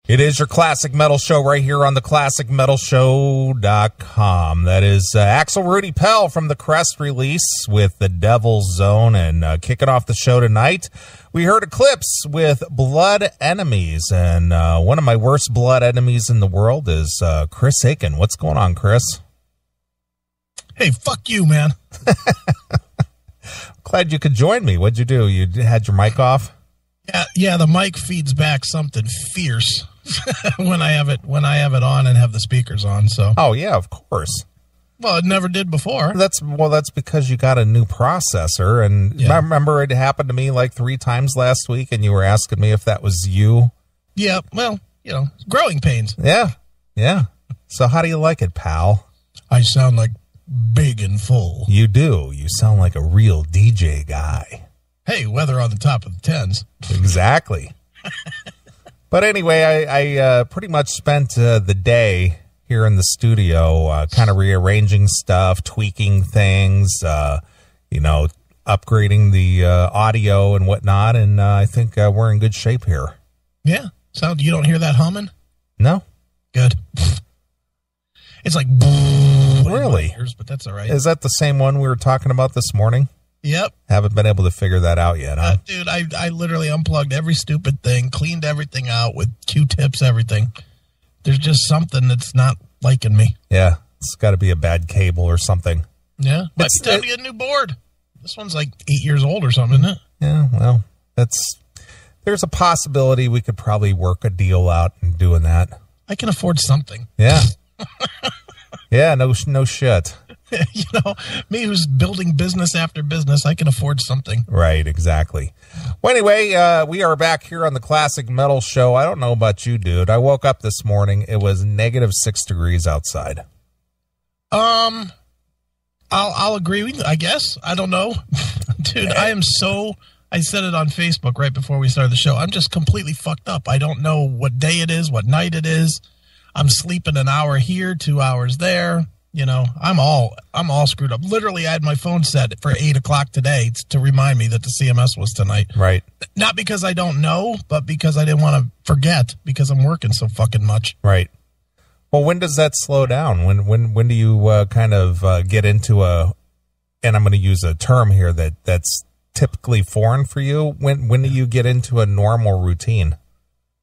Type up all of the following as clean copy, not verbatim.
It is your Classic Metal Show right here on the ClassicMetalShow.com. That is Axel Rudy Pell from the Crest release with The Devil's Zone. And kicking off the show tonight, we heard Eclipse with Blood Enemies. And one of my worst blood enemies in the world is Chris Aiken. What's going on, Chris? Hey, fuck you, man. Glad you could join me. What'd you do? You had your mic off? Yeah, the mic feeds back something fierce when I have it on and have the speakers on. So. Oh yeah, of course. Well, it never did before. That's because you got a new processor, and I remember it happened to me like 3 times last week, and you were asking me if that was you. Yeah, well, growing pains. Yeah. So how do you like it, pal? I sound like big and full. You do. You sound like a real DJ guy. Hey, weather on the top of the tens. Exactly. But anyway, I pretty much spent the day here in the studio kind of rearranging stuff, tweaking things, upgrading the audio and whatnot, and I think we're in good shape here. Yeah. So you don't hear that humming? No. Good. It's like... Really? Ears, but that's all right. Is that the same one we were talking about this morning? Yep. Haven't been able to figure that out yet, huh? Dude, I literally unplugged every stupid thing, cleaned everything out with Q-tips, everything. There's just something that's not liking me. Yeah, it's got to be a bad cable or something. Yeah, might be time to get a new board. This one's like 8 years old or something, isn't it? Yeah, well, there's a possibility we could probably work a deal out in doing that. I can afford something. Yeah. Yeah, no shit. Me who's building business after business, I can afford something. Right, exactly. Well, anyway, we are back here on the Classic Metal Show. I don't know about you, dude. I woke up this morning. It was -6 degrees outside. I'll agree with you, I guess. I don't know. Dude, I said it on Facebook right before we started the show. I'm just completely fucked up. I don't know what day it is, what night it is. I'm sleeping an hour here, 2 hours there. I'm all screwed up. Literally, I had my phone set for 8 o'clock today to remind me that the CMS was tonight. Right. Not because I don't know, but because I didn't want to forget because I'm working so fucking much. Right. Well, when does that slow down? When do you kind of get into and I'm going to use a term here that's typically foreign for you. When do you get into a normal routine?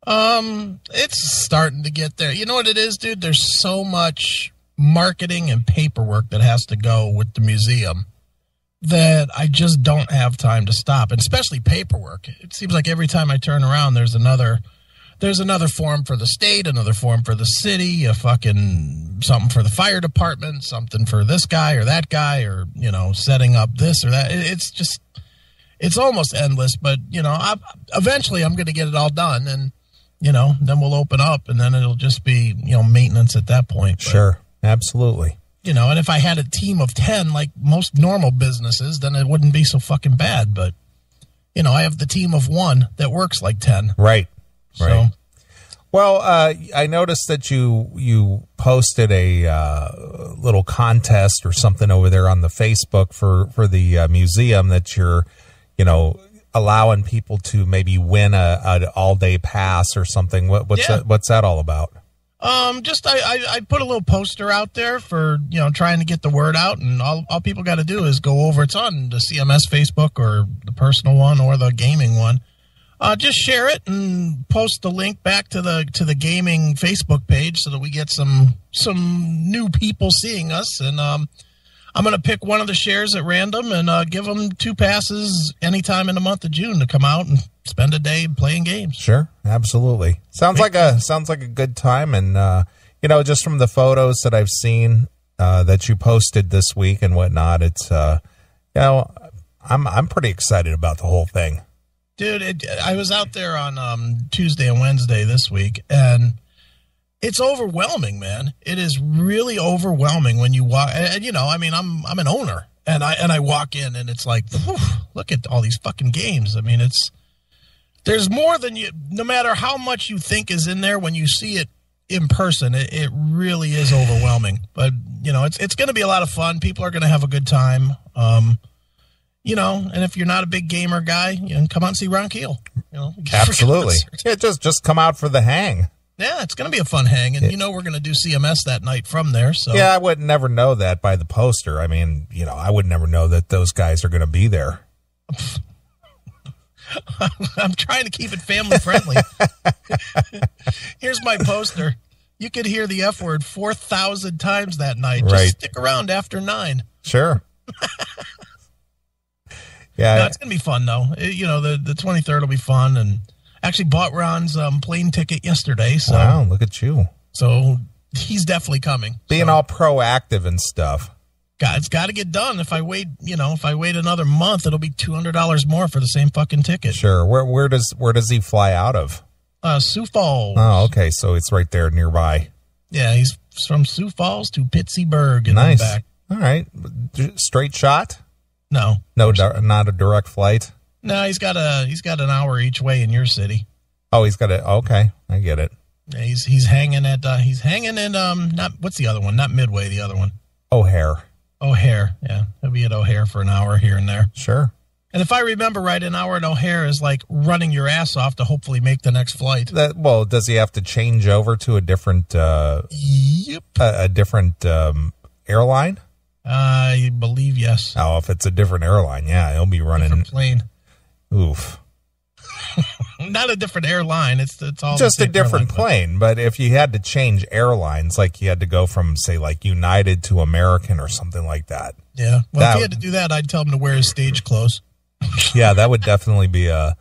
It's starting to get there. You know what it is, dude? There's so much marketing and paperwork that has to go with the museum that I just don't have time to stop, and especially paperwork. It seems like every time I turn around, there's another form for the state, another form for the city, something for the fire department, something for this guy or that guy, or, setting up this or that. It's almost endless, but, eventually I'm going to get it all done, and, then we'll open up, and then it'll just be, maintenance at that point. But, sure. Absolutely. And if I had a team of 10, like most normal businesses, then it wouldn't be so fucking bad. But, I have the team of 1 that works like 10. Right. So, right. Well, I noticed that you posted a little contest or something over there on the Facebook for the museum that you're, allowing people to maybe win an all-day pass or something. What's that all about? I put a little poster out there for, trying to get the word out, and all people got to do is go over. It's on the CMS Facebook or the personal one or the gaming one. Just share it and post the link back to the gaming Facebook page so that we get some new people seeing us. And, I'm going to pick one of the shares at random and give them 2 passes anytime in the month of June to come out and spend a day playing games. Sure, absolutely. Sounds like a good time, and just from the photos that I've seen that you posted this week and whatnot, it's I'm pretty excited about the whole thing. Dude, I was out there on Tuesday and Wednesday this week, and it's overwhelming, man. It is really overwhelming when you walk. And, I'm an owner, and I walk in, and it's like, whew, look at all these fucking games. I mean, there's more than you. No matter how much you think is in there, when you see it in person, it really is overwhelming. But it's going to be a lot of fun. People are going to have a good time. And if you're not a big gamer guy, you can come out and see Ron Keel. Absolutely. Yeah, just come out for the hang. Yeah, it's going to be a fun hang, and we're going to do CMS that night from there. So yeah, I would never know that by the poster. I mean, I would never know that those guys are going to be there. I'm trying to keep it family friendly. Here's my poster. You could hear the F word 4,000 times that night. Just right. Stick around after 9. Sure. Yeah, no, it's going to be fun, though. The 23rd will be fun, and actually bought Ron's plane ticket yesterday. So, wow, look at you. So he's definitely coming. Being all proactive and stuff. It's got to get done. If I wait, another month, it'll be $200 more for the same fucking ticket. Sure. Where does he fly out of? Sioux Falls. Oh, okay. So it's right there nearby. Yeah, he's from Sioux Falls to Pittsburgh and nice. then back. All right. Straight shot? No. Not a direct flight? No, he's got an hour each way in your city. Oh, he's got it. Okay, I get it. Yeah, he's hanging in not what's the other one? Not Midway, the other one. O'Hare. Yeah. He'll be at O'Hare for an hour here and there. Sure. And if I remember right, an hour at O'Hare is like running your ass off to hopefully make the next flight. Does he have to change over to a different Yep. A different airline? I believe yes. Oh, if it's a different airline, yeah, he'll be running different plane. Oof. Not a different airline. It's all just a different plane. But if you had to change airlines, like you had to go from, say, like United to American or something like that. Yeah. Well, if he had to do that, I'd tell him to wear his stage clothes. Yeah, that would definitely be a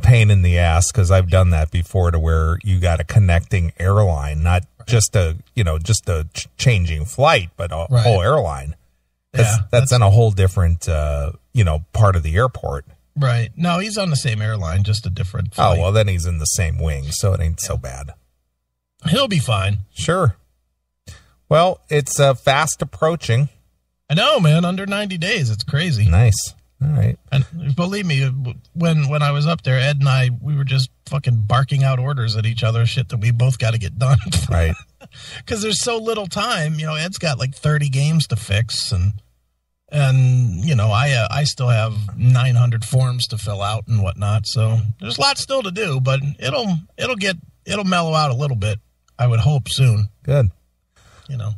pain in the ass, because I've done that before, to where you got a connecting airline, not just a changing flight, but a whole airline. That's in a whole different part of the airport. Right. No, he's on the same airline, just a different flight. Oh, well, then he's in the same wing, so it ain't so bad. He'll be fine. Sure. Well, it's fast approaching. I know, man. Under 90 days. It's crazy. Nice. All right. And believe me, when I was up there, Ed and I, we were just fucking barking out orders at each other, shit that we both got to get done. Right. Because there's so little time. Ed's got like 30 games to fix, and I still have 900 forms to fill out and whatnot. So there's lots still to do, but it'll mellow out a little bit. I would hope soon. Good.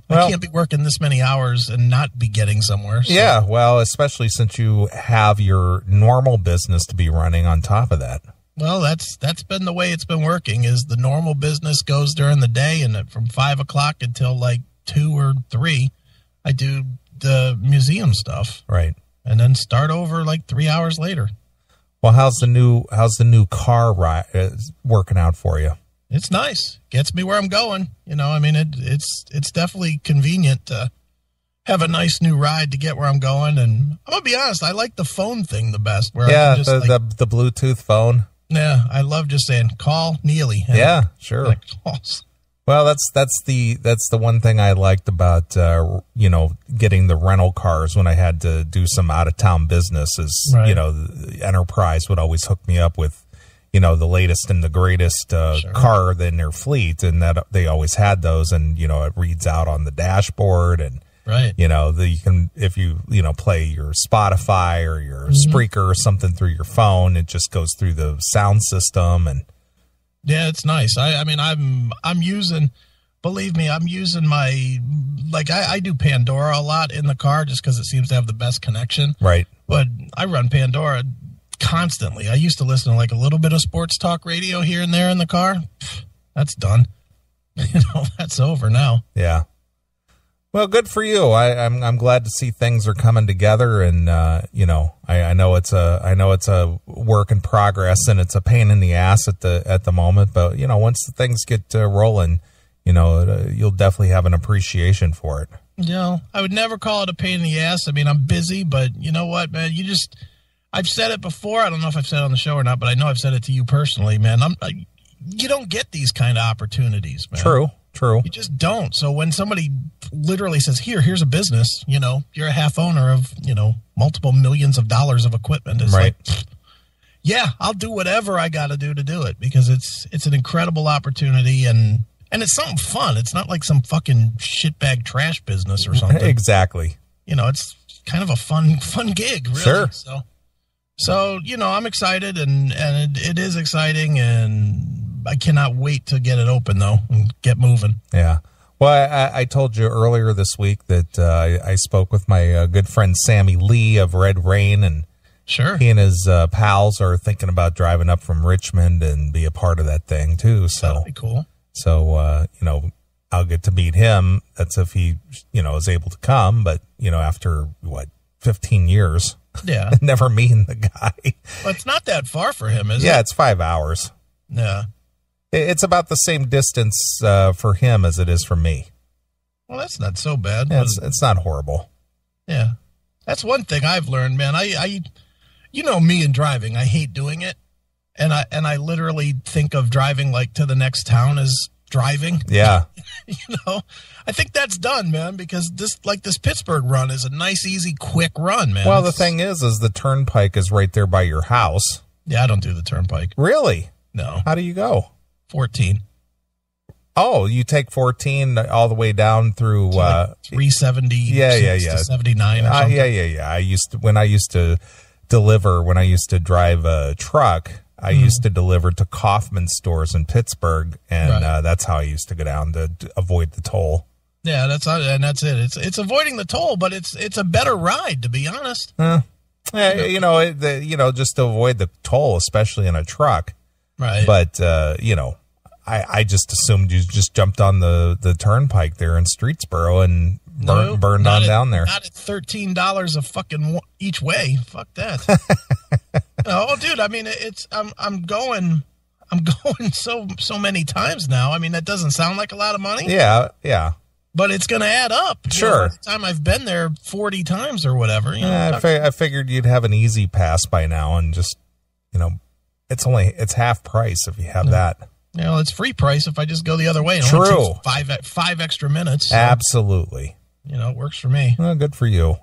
I can't be working this many hours and not be getting somewhere. So. Yeah, well, especially since you have your normal business to be running on top of that. Well, that's been the way it's been working. Is the normal business goes during the day, and from 5 o'clock until like 2 or 3, I do the museum stuff. Right. And then start over like 3 hours later. Well, how's the new car working out for you? It's nice. Gets me where I'm going. It's definitely convenient to have a nice new ride to get where I'm going. And I'm gonna be honest, I like the phone thing the best. Where yeah, I can just the Bluetooth phone. Yeah, I love just saying call Neeley. Yeah, sure. Well, that's the one thing I liked about getting the rental cars when I had to do some out of town business. Is right. The Enterprise would always hook me up with the latest and the greatest car in their fleet, and that they always had those, and it reads out on the dashboard, and right. You can, if you play your Spotify or your Spreaker or something through your phone, it just goes through the sound system. And yeah, it's nice. I'm using, believe me, I'm using my, I do Pandora a lot in the car just because it seems to have the best connection. Right. But I run Pandora constantly. I used to listen to a little bit of sports talk radio here and there in the car. That's done. That's over now. Yeah. Well, good for you. I'm glad to see things are coming together, and I know it's a work in progress, and it's a pain in the ass at the moment. But once the things get rolling, you'll definitely have an appreciation for it. I would never call it a pain in the ass. I'm busy, but you know what, man? I've said it before. I don't know if I've said it on the show or not, but I know I've said it to you personally, man. You don't get these kind of opportunities, man. True. You just don't. So when somebody literally says, here's a business, you're a half owner of, multiple millions of dollars of equipment. It's right. Yeah, I'll do whatever I got to do it, because it's an incredible opportunity, and it's something fun. It's not like some fucking shitbag trash business or something. Exactly. It's kind of a fun gig, really. Sure. So I'm excited, and it is exciting, and I cannot wait to get it open though and get moving. Yeah. Well, I told you earlier this week that I spoke with my good friend Sammy Lee of Red Rain, and sure, he and his pals are thinking about driving up from Richmond and be a part of that thing too. So that'd be cool. So I'll get to meet him. That's if he is able to come. But after 15 years, yeah, never meeting the guy. Well, it's not that far for him, is it? Yeah, it's 5 hours. Yeah. It's about the same distance for him as it is for me. Well, that's not so bad. Yeah, it's not horrible. Yeah. That's one thing I've learned, man. I me and driving, I hate doing it. And I literally think of driving like to the next town as driving. Yeah. I think that's done, man, because this Pittsburgh run is a nice, easy, quick run, man. Well, the thing is the turnpike is right there by your house. Yeah, I don't do the turnpike. Really? No. How do you go? 14. Oh, you take 14 all the way down through 370 to 79 or something. Yeah. When I used to drive a truck, I used to deliver to Kaufman stores in Pittsburgh, and that's how I used to go down to avoid the toll. Yeah, that's it. It's avoiding the toll, but it's a better ride, to be honest. Just to avoid the toll, especially in a truck. Right. But, I just assumed you just jumped on the turnpike there in Streetsboro and burned on down there. Not at $13 a fucking each way. Fuck that. Dude, I mean, I'm going so many times now. I mean, that doesn't sound like a lot of money. Yeah, yeah. But it's going to add up. Sure. By the time I've been there 40 times or whatever. I figured you'd have an easy pass by now and just, it's half price if you have that. It's free price if I just go the other way. True. Five extra minutes. So, absolutely. It works for me. Well, good for you.